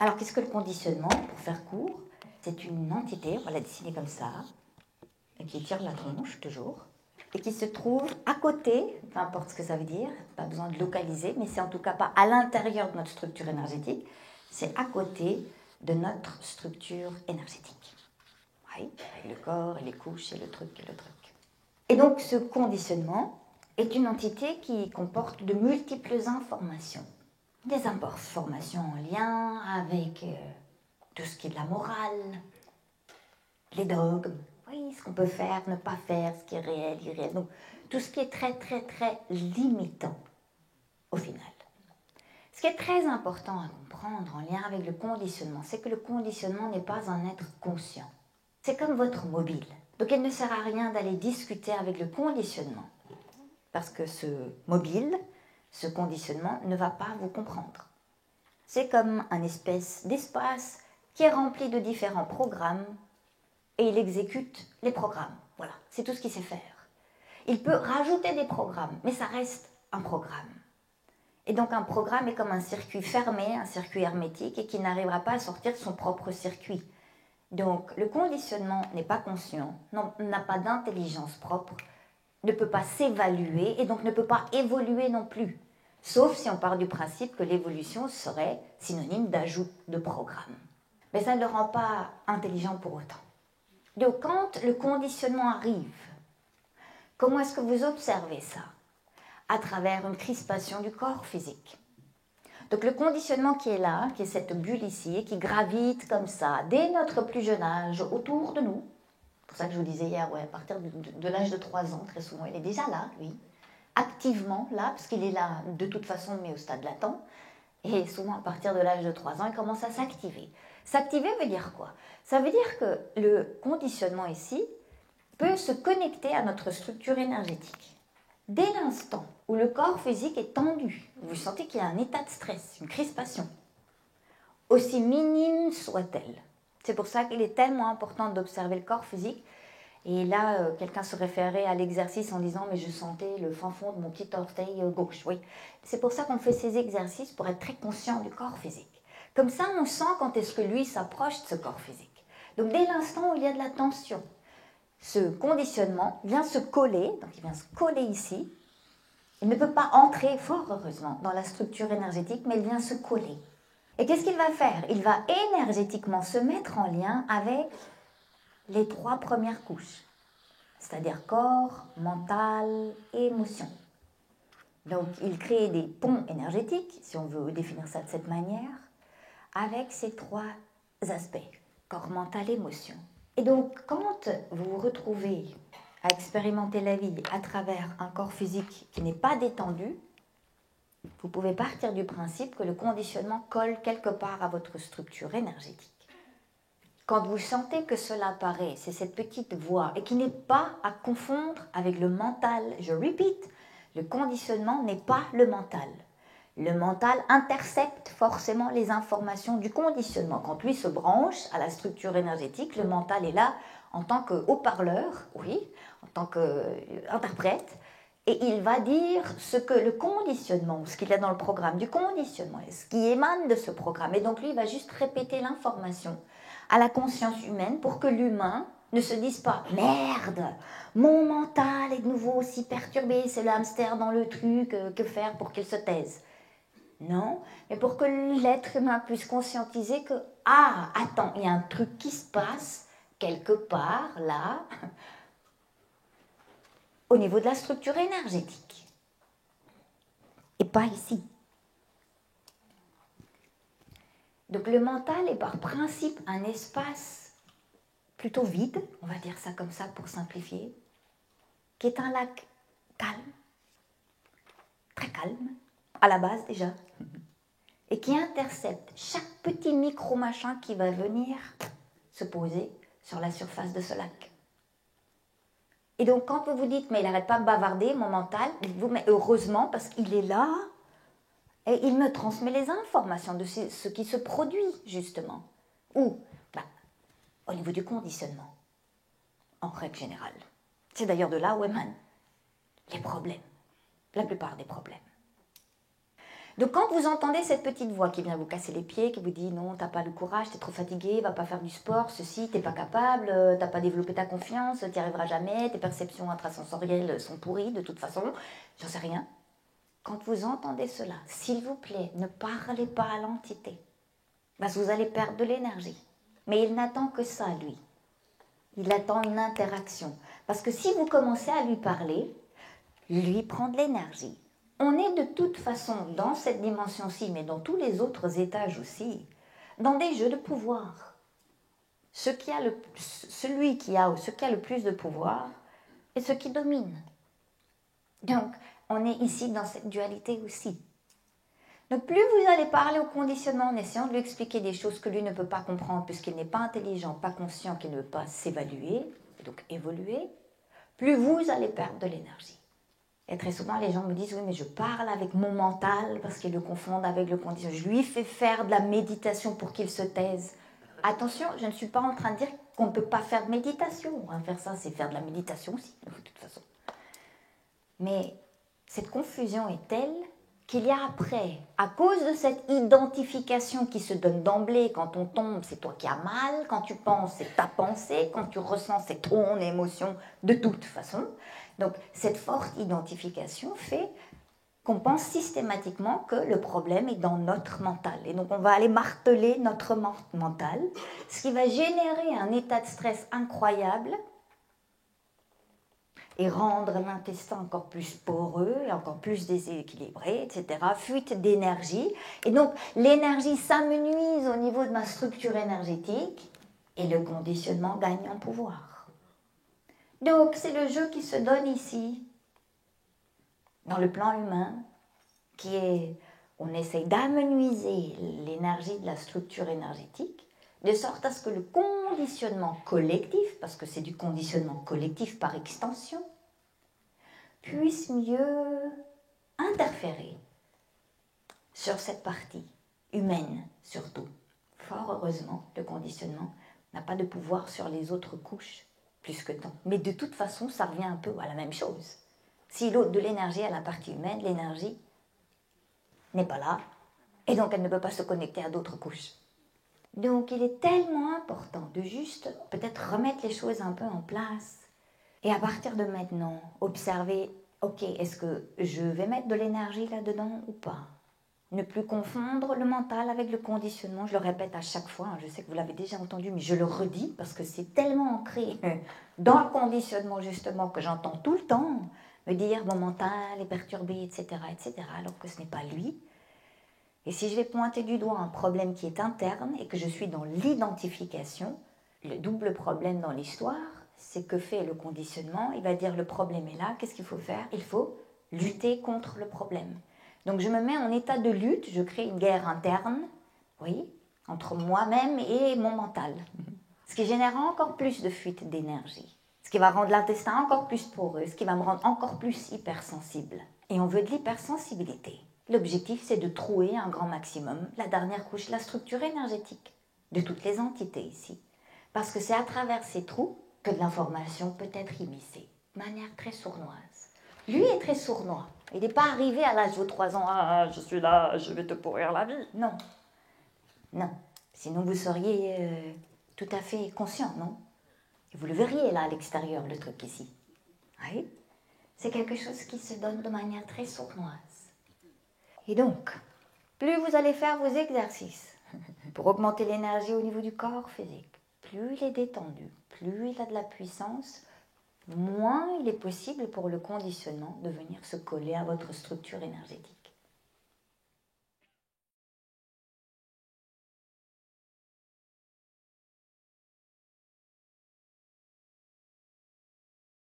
Alors, qu'est-ce que le conditionnement, pour faire court? C'est une entité, on va la dessiner comme ça, et qui tire la tronche, toujours, et qui se trouve à côté, peu importe ce que ça veut dire, pas besoin de localiser, mais c'est en tout cas pas à l'intérieur de notre structure énergétique, c'est à côté de notre structure énergétique. Oui, avec le corps, et les couches, et le truc, et le truc. Et donc, ce conditionnement est une entité qui comporte de multiples informations. Des informations en lien avec tout ce qui est de la morale, les dogmes, oui, ce qu'on peut faire, ne pas faire, ce qui est réel, irréel. Donc, tout ce qui est très, très, très limitant, au final. Ce qui est très important à comprendre en lien avec le conditionnement, c'est que le conditionnement n'est pas un être conscient. C'est comme votre mobile. Donc, il ne sert à rien d'aller discuter avec le conditionnement. Parce que ce mobile, ce conditionnement, ne va pas vous comprendre. C'est comme un espèce d'espace qui est rempli de différents programmes et il exécute les programmes. Voilà, c'est tout ce qu'il sait faire. Il peut rajouter des programmes, mais ça reste un programme. Et donc un programme est comme un circuit fermé, un circuit hermétique et qui n'arrivera pas à sortir de son propre circuit. Donc le conditionnement n'est pas conscient, n'a pas d'intelligence propre, ne peut pas s'évaluer et donc ne peut pas évoluer non plus. Sauf si on part du principe que l'évolution serait synonyme d'ajout de programme. Mais ça ne le rend pas intelligent pour autant. Donc quand le conditionnement arrive, comment est-ce que vous observez ça? À travers une crispation du corps physique. Donc le conditionnement qui est là, qui est cette bulle ici, qui gravite comme ça, dès notre plus jeune âge, autour de nous. C'est pour ça que je vous disais hier, ouais, à partir de l'âge de 3 ans, très souvent, il est déjà là, lui. Activement là, parce qu'il est là de toute façon, mais au stade latent. Et souvent, à partir de l'âge de 3 ans, il commence à s'activer. S'activer veut dire quoi? Ça veut dire que le conditionnement ici peut se connecter à notre structure énergétique. Dès l'instant où le corps physique est tendu, vous sentez qu'il y a un état de stress, une crispation, aussi minime soit-elle. C'est pour ça qu'il est tellement important d'observer le corps physique. Et là, quelqu'un se référait à l'exercice en disant « mais je sentais le fin fond de mon petit orteil gauche ». Oui, c'est pour ça qu'on fait ces exercices, pour être très conscient du corps physique. Comme ça, on sent quand est-ce que lui s'approche de ce corps physique. Donc dès l'instant où il y a de la tension, ce conditionnement vient se coller, donc il vient se coller ici. Il ne peut pas entrer, fort heureusement, dans la structure énergétique, mais il vient se coller. Et qu'est-ce qu'il va faire? Il va énergétiquement se mettre en lien avec les 3 premières couches, c'est-à-dire corps, mental et émotion. Donc il crée des ponts énergétiques, si on veut définir ça de cette manière, avec ces 3 aspects, corps, mental, émotion. Et donc quand vous vous retrouvez à expérimenter la vie à travers un corps physique qui n'est pas détendu, vous pouvez partir du principe que le conditionnement colle quelque part à votre structure énergétique. Quand vous sentez que cela apparaît, c'est cette petite voix, et qui n'est pas à confondre avec le mental. Je répète, le conditionnement n'est pas le mental. Le mental intercepte forcément les informations du conditionnement. Quand lui se branche à la structure énergétique, le mental est là en tant que haut-parleur, oui, en tant qu'interprète, et il va dire ce que le conditionnement, ce qu'il y a dans le programme du conditionnement, ce qui émane de ce programme. Et donc lui, il va juste répéter l'information à la conscience humaine pour que l'humain ne se dise pas « Merde, mon mental est de nouveau aussi perturbé, c'est le hamster dans le truc, que faire pour qu'il se taise ?» Non, mais pour que l'être humain puisse conscientiser que « Ah, attends, il y a un truc qui se passe quelque part, là, au niveau de la structure énergétique. Et pas ici. » Donc le mental est par principe un espace plutôt vide, on va dire ça comme ça pour simplifier, qui est un lac calme, très calme, à la base déjà, et qui intercepte chaque petit micro-machin qui va venir se poser sur la surface de ce lac. Et donc quand vous vous dites « mais il n'arrête pas de bavarder, mon mental », dites-vous « mais heureusement parce qu'il est là et il me transmet les informations de ce qui se produit justement. » Ou au niveau du conditionnement, en règle générale. C'est d'ailleurs de là où émanent les problèmes, la plupart des problèmes. Donc quand vous entendez cette petite voix qui vient vous casser les pieds, qui vous dit non, t'as pas le courage, t'es trop fatigué, va pas faire du sport, ceci, t'es pas capable, t'as pas développé ta confiance, t'y arriveras jamais, tes perceptions intrasensorielles sont pourries de toute façon, j'en sais rien. Quand vous entendez cela, s'il vous plaît, ne parlez pas à l'entité, parce que vous allez perdre de l'énergie. Mais il n'attend que ça, lui. Il attend une interaction. Parce que si vous commencez à lui parler, lui prend de l'énergie. On est de toute façon dans cette dimension-ci, mais dans tous les autres étages aussi, dans des jeux de pouvoir. Celui qui a le plus de pouvoir est ce qui domine. Donc, on est ici dans cette dualité aussi. Donc, plus vous allez parler au conditionnement en essayant de lui expliquer des choses que lui ne peut pas comprendre, puisqu'il n'est pas intelligent, pas conscient, qu'il ne veut pas s'évaluer, et donc évoluer, plus vous allez perdre de l'énergie. Et très souvent, les gens me disent, oui, mais je parle avec mon mental parce qu'ils le confondent avec le conditionnel. Je lui fais faire de la méditation pour qu'il se taise. Attention, je ne suis pas en train de dire qu'on ne peut pas faire de méditation. Faire ça, c'est faire de la méditation aussi, de toute façon. Mais cette confusion est telle qu'il y a après, à cause de cette identification qui se donne d'emblée, quand on tombe, c'est toi qui as mal, quand tu penses, c'est ta pensée, quand tu ressens, c'est ton émotion, de toute façon. Donc cette forte identification fait qu'on pense systématiquement que le problème est dans notre mental. Et donc on va aller marteler notre mental, ce qui va générer un état de stress incroyable et rendre l'intestin encore plus poreux et encore plus déséquilibré, etc. Fuite d'énergie. Et donc, l'énergie s'amenuise au niveau de ma structure énergétique et le conditionnement gagne en pouvoir. Donc, c'est le jeu qui se donne ici, dans le plan humain, qui est, on essaye d'amenuiser l'énergie de la structure énergétique, de sorte à ce que le conditionnement collectif, parce que c'est du conditionnement collectif par extension, puisse mieux interférer sur cette partie humaine surtout. Fort heureusement, le conditionnement n'a pas de pouvoir sur les autres couches plus que tant. Mais de toute façon, ça revient un peu à la même chose. S'il ôte de l'énergie à la partie humaine, l'énergie n'est pas là, et donc elle ne peut pas se connecter à d'autres couches. Donc il est tellement important de juste peut-être remettre les choses un peu en place. Et à partir de maintenant, observer, ok, est-ce que je vais mettre de l'énergie là-dedans ou pas? Ne plus confondre le mental avec le conditionnement, je le répète à chaque fois, je sais que vous l'avez déjà entendu, mais je le redis parce que c'est tellement ancré dans le conditionnement justement que j'entends tout le temps me dire mon mental est perturbé, etc., alors que ce n'est pas lui. Et si je vais pointer du doigt un problème qui est interne et que je suis dans l'identification, le double problème dans l'histoire, c'est que fait le conditionnement. Il va dire le problème est là, qu'est-ce qu'il faut faire? Il faut lutter contre le problème. Donc je me mets en état de lutte, je crée une guerre interne, oui, entre moi-même et mon mental. Ce qui génère encore plus de fuite d'énergie, ce qui va rendre l'intestin encore plus poreux, ce qui va me rendre encore plus hypersensible. Et on veut de l'hypersensibilité. L'objectif, c'est de trouer un grand maximum la dernière couche, la structure énergétique de toutes les entités ici. Parce que c'est à travers ces trous que de l'information peut être immiscée, de manière très sournoise. Lui est très sournois. Il n'est pas arrivé à l'âge de 3 ans, ah, je suis là, je vais te pourrir la vie. Non. Non. Sinon, vous seriez tout à fait conscient, non? Et vous le verriez là à l'extérieur, le truc ici. Oui. C'est quelque chose qui se donne de manière très sournoise. Et donc, plus vous allez faire vos exercices pour augmenter l'énergie au niveau du corps physique, plus il est détendu, plus il a de la puissance, moins il est possible pour le conditionnement de venir se coller à votre structure énergétique.